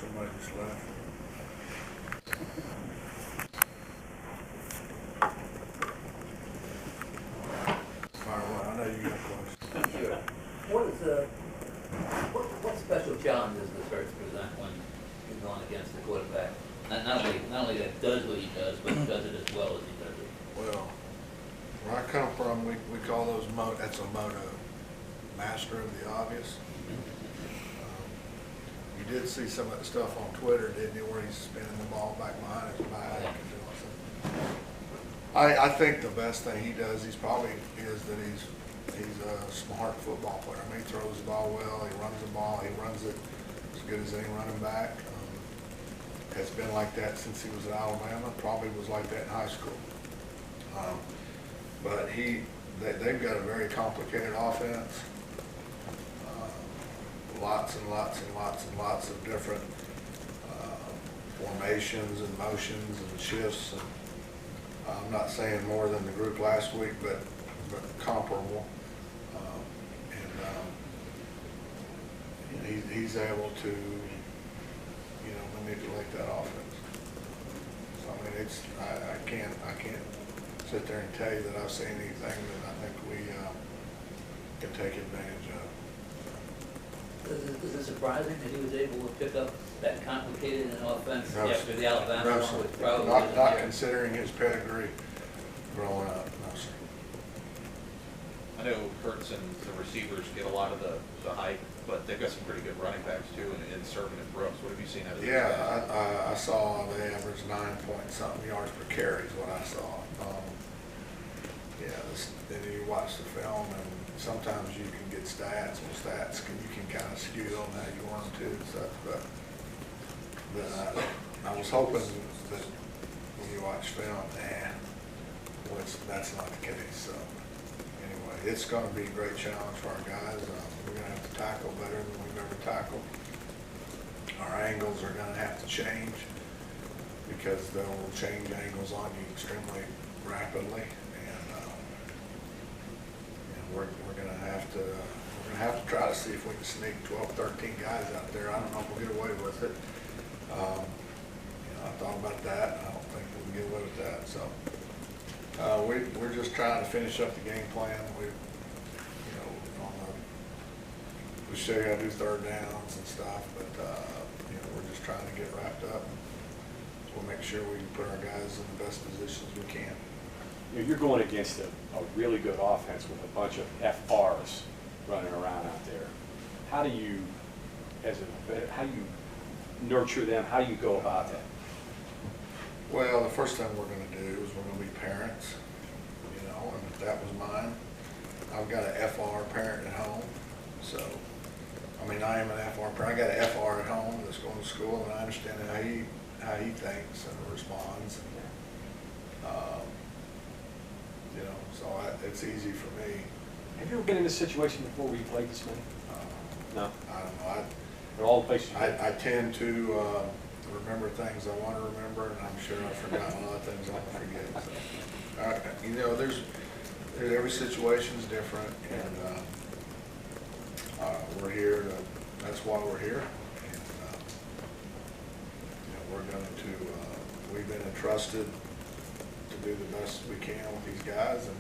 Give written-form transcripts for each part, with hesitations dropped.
Somebody just left. I know you got a question. Sure. What special challenges does Hurts present when you're going against the quarterback? Not only that does what he does, but does it as well as he does it. Well, where I come from, we call those that's a motto, master of the obvious. You did see some of that stuff on Twitter, didn't you, where he's spinning the ball back behind his back and doing something. I think the best thing he does, is that he's a smart football player. I mean, he throws the ball well, he runs the ball, he runs it as good as any running back. It's been like that since he was at Alabama, probably was like that in high school. But they've got a very complicated offense. Lots and lots and lots and lots of different formations and motions and shifts. And I'm not saying more than the group last week, but comparable. He's able to, manipulate that offense. So I mean, I can't sit there and tell you that I've seen anything that I think we can take advantage of. Is it surprising that he was able to pick up that complicated an offense after the Alabama one? Which probably not considering his pedigree growing up. No, sir. I know Hurts and the receivers get a lot of the hype, but they've got some pretty good running backs too, in Sermon and Brooks. What have you seen out of these guys? Yeah, I saw they averaged 9-point-something yards per carry is what I saw. Then you watch the film, and sometimes you can get stats, and you can kind of skew them how you want them to and stuff. But I was hoping that when you watch film, that's not the case. So anyway, it's going to be a great challenge for our guys. We're going to have to tackle better than we've ever tackled. Our angles are going to have to change because they'll change angles on you extremely rapidly. We're going to have to try to see if we can sneak 12, 13 guys out there. I don't know if we'll get away with it. I thought about that. I don't think we can get away with that. So we're just trying to finish up the game plan. We still got to do third downs and stuff, but we're just trying to get wrapped up. So we'll make sure we can put our guys in the best positions we can. You're going against a really good offense with a bunch of FRs running around out there. How do you nurture them? How do you go about that? Well, the first thing we're going to do is we're going to be parents, and if that was mine, I've got an FR parent at home. So, I mean, I am an FR parent. I got an FR at home that's going to school, and I understand how he thinks and responds. So it's easy for me. Have you ever been in a situation before where you played this many? No. I don't know. At all the places I tend to remember things I want to remember, and I'm sure I've forgotten a lot of things I want to forget. So, there's every situation's different, and we're here that's why we're here. And we've been entrusted to do the best we can with these guys, and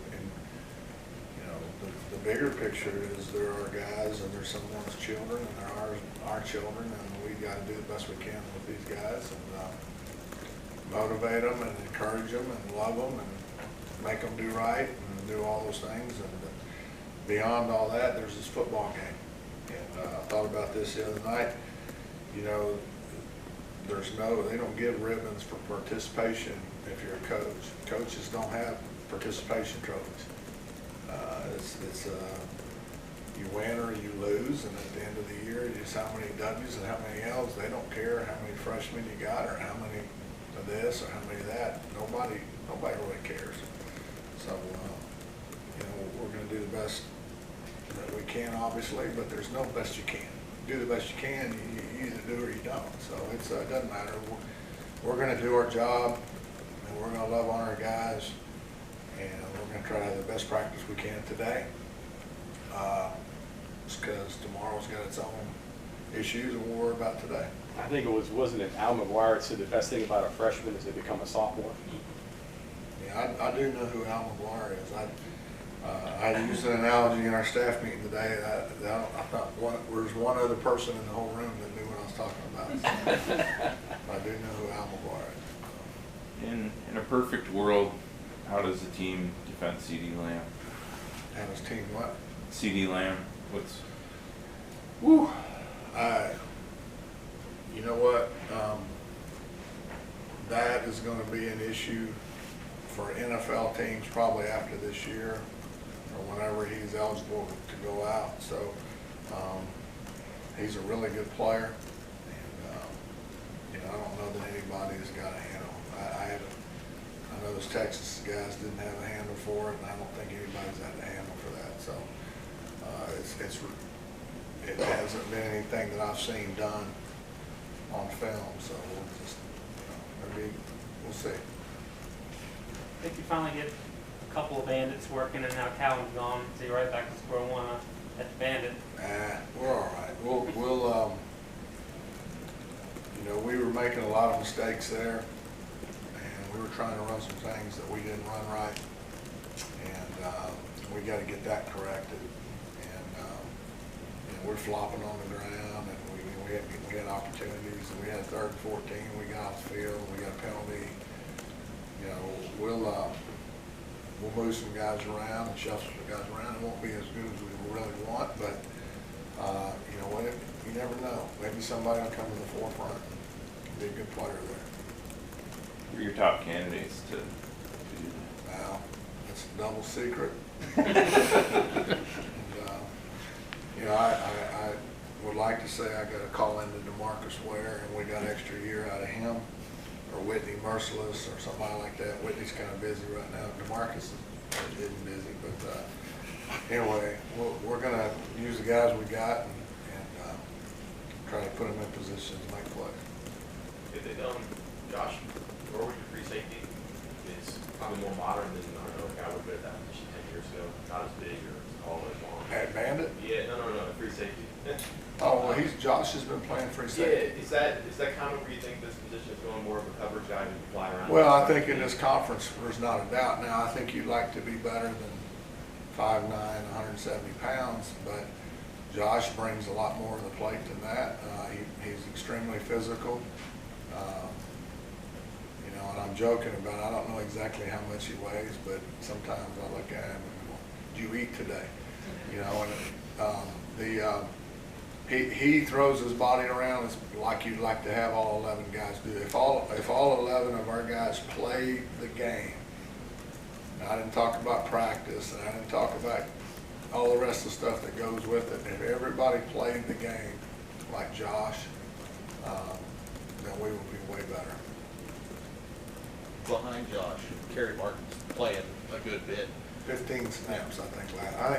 the bigger picture is there are guys and there's someone's children and there are our children, and we got to do the best we can with these guys and motivate them and encourage them and love them and make them do right and do all those things. And beyond all that, there's this football game. And I thought about this the other night. They don't give ribbons for participation if you're a coach. Coaches don't have participation trophies. You win or you lose, and at the end of the year, it's how many W's and how many L's. They don't care how many freshmen you got or how many of this or how many of that. Nobody really cares. So, we're going to do the best that we can, obviously, but there's no best you can. Do the best you can, you either do or you don't. So it doesn't matter. We're going to do our job, and we're going to love on our guys, and we're going to try to have the best practice we can today. Just because tomorrow's got its own issues, and we'll worry about today. I think it wasn't it Al McGuire that said the best thing about a freshman is they become a sophomore? Yeah, I do know who Al McGuire is. I used an analogy in our staff meeting today, and I thought there's one other person in the whole room that knew what I was talking about. I do know who Al McGuire is. In a perfect world, how does the team defend CD Lamb? And his team what? CD Lamb, what's Woo. You know what? That is going to be an issue for NFL teams probably after this year or whenever he's eligible to go out. So he's a really good player, and I don't know that anybody's got a handle. I know those Texas guys didn't have a handle for it, and I don't think anybody's had a handle for that. So it hasn't been anything that I've seen done on film. So we'll just, maybe we'll see. I think you finally get a couple of bandits working, and now Calvin's gone, so you're right back to square one at the bandit. We're all right. We'll we were making a lot of mistakes there, and we were trying to run some things that we didn't run right, and we got to get that corrected. And we're flopping on the ground, and we had opportunities, and we had a 3rd and 14. We got off the field, and we got a penalty. We'll move some guys around and shuffle some guys around. It won't be as good as we really want, but you know what? You never know. Maybe somebody will come to the forefront and be a good player there. who are your top candidates to do that? Well, it's a double secret. And, I would like to say I got a call into DeMarcus Ware, and we got an extra year out of him, or Whitney Merciless, or somebody like that. Whitney's kind of busy right now. DeMarcus isn't busy, but anyway, we're going to use the guys we got and try to put them in position to make plays. Josh, Norwood, your free safety, is probably more modern than I don't know a guy would have been at that position 10 years ago. Not as big or as tall as long. At Bandit? Yeah, no, free safety. Oh, well, Josh has been playing free safety. Yeah, is that common where you think this position is going more of a coverage guy who can fly around? Well, I think in this conference, there's not a doubt. Now, I think you'd like to be better than 5'9", 170 pounds, but Josh brings a lot more to the plate than that. He's extremely physical. And I'm joking about it. I don't know exactly how much he weighs, but sometimes I look at him and go, "Do you eat today?" He throws his body around like you'd like to have all 11 guys do. If all 11 of our guys play the game, and I didn't talk about practice, and I didn't talk about all the rest of the stuff that goes with it. If everybody played the game like Josh, then we would be way better. Behind Josh, Kerry Martin's playing a good bit. 15 snaps, I think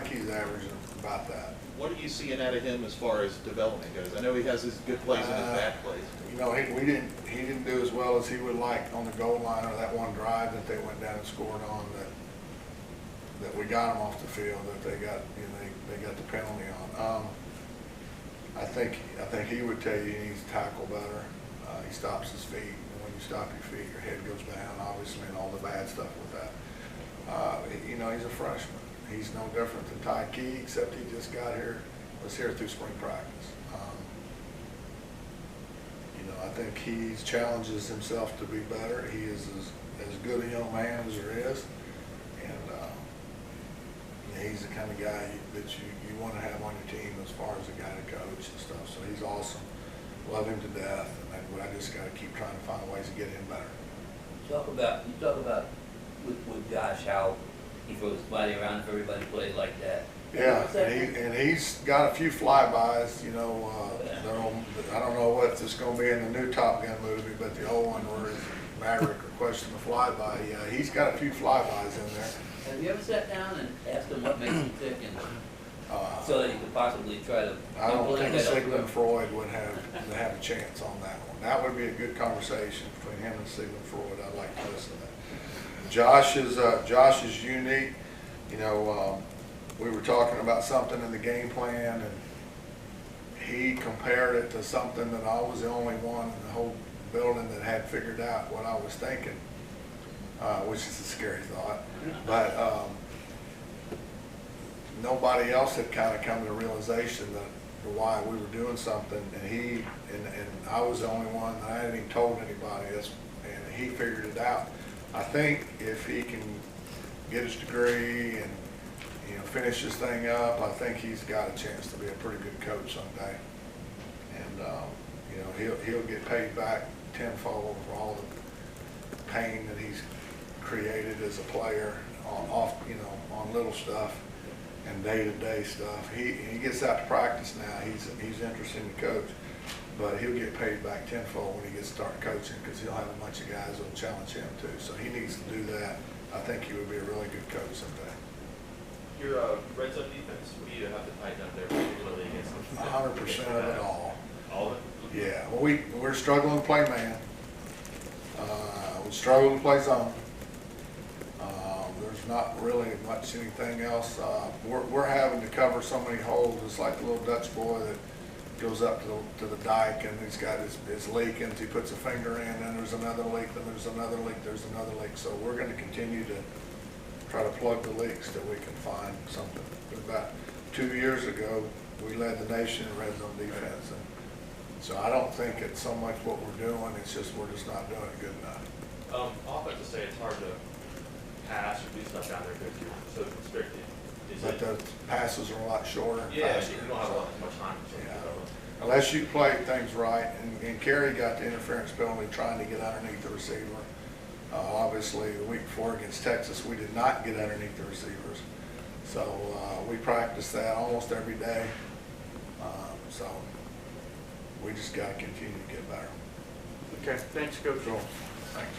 he's averaging about that. What are you seeing out of him as far as development goes? I know he has his good plays and his bad plays. He didn't do as well as he would like on the goal line, or that one drive that they went down and scored on that we got him off the field, that they got they got the penalty on. I think he would tell you he needs to tackle better. He stops his feet, and when you stop your feet, your head goes down, obviously, and all the bad stuff with that. He's a freshman. He's no different than Ty Key, except he just was here through spring practice. I think he challenges himself to be better. He is as good a young man as there is, and he's the kind of guy that you want to have on your team as far as a guy to coach and stuff. So he's awesome. Love him to death, and I just got to keep trying to find ways to get him better. You talk about with Josh how he throws his body around if everybody plays like that. Yeah, and he's got a few flybys. I don't know what this is going to be in the new Top Gun movie, but the old one where Maverick requesting the flyby, he's got a few flybys in there. Have you ever sat down and asked him what makes him tick, and so that you could possibly try to? I don't think Sigmund Freud would have a chance on that one. That would be a good conversation between him and Sigmund Freud. I'd like to listen to that. Josh is unique. We were talking about something in the game plan, and he compared it to something that I was the only one in the whole building that had figured out what I was thinking, which is a scary thought. But nobody else had kind of come to the realization that why we were doing something, and I was the only one that I hadn't even told anybody. And he figured it out. I think if he can get his degree and finish this thing up, I think he's got a chance to be a pretty good coach someday. And he'll get paid back tenfold for all the pain that he's created as a player on little stuff and day-to-day stuff. He gets out to practice now. He's interested in the coach, but he'll get paid back tenfold when he gets to start coaching, because he'll have a bunch of guys that'll challenge him too. So he needs to do that. I think he would be a really good coach someday. Your red zone defense, what do you have to tighten up there, particularly against them? 100% of it all. All of it? Yeah, well, we're struggling to play man. We struggle to play zone. There's not really much anything else. We're having to cover so many holes. It's like the little Dutch boy that goes up to the dike, and he's got his leak, and he puts a finger in, and there's another leak, then there's another leak, there's another leak. So we're going to continue to try to plug the leaks till we can find something. About 2 years ago, we led the nation in red zone defense, and so I don't think it's so much what we're doing, it's just we're just not doing it good enough. Offense to say it's hard to pass or do stuff down there because you're so constricted. But the passes are a lot shorter and Yeah, faster. you don't have as much time. Yeah. Unless you play things right, and Kerry got the interference penalty trying to get underneath the receiver. Obviously, the week before against Texas, we did not get underneath the receivers. So we practice that almost every day. So we just got to continue to get better. Okay, thanks, Coach. Cool. Thanks.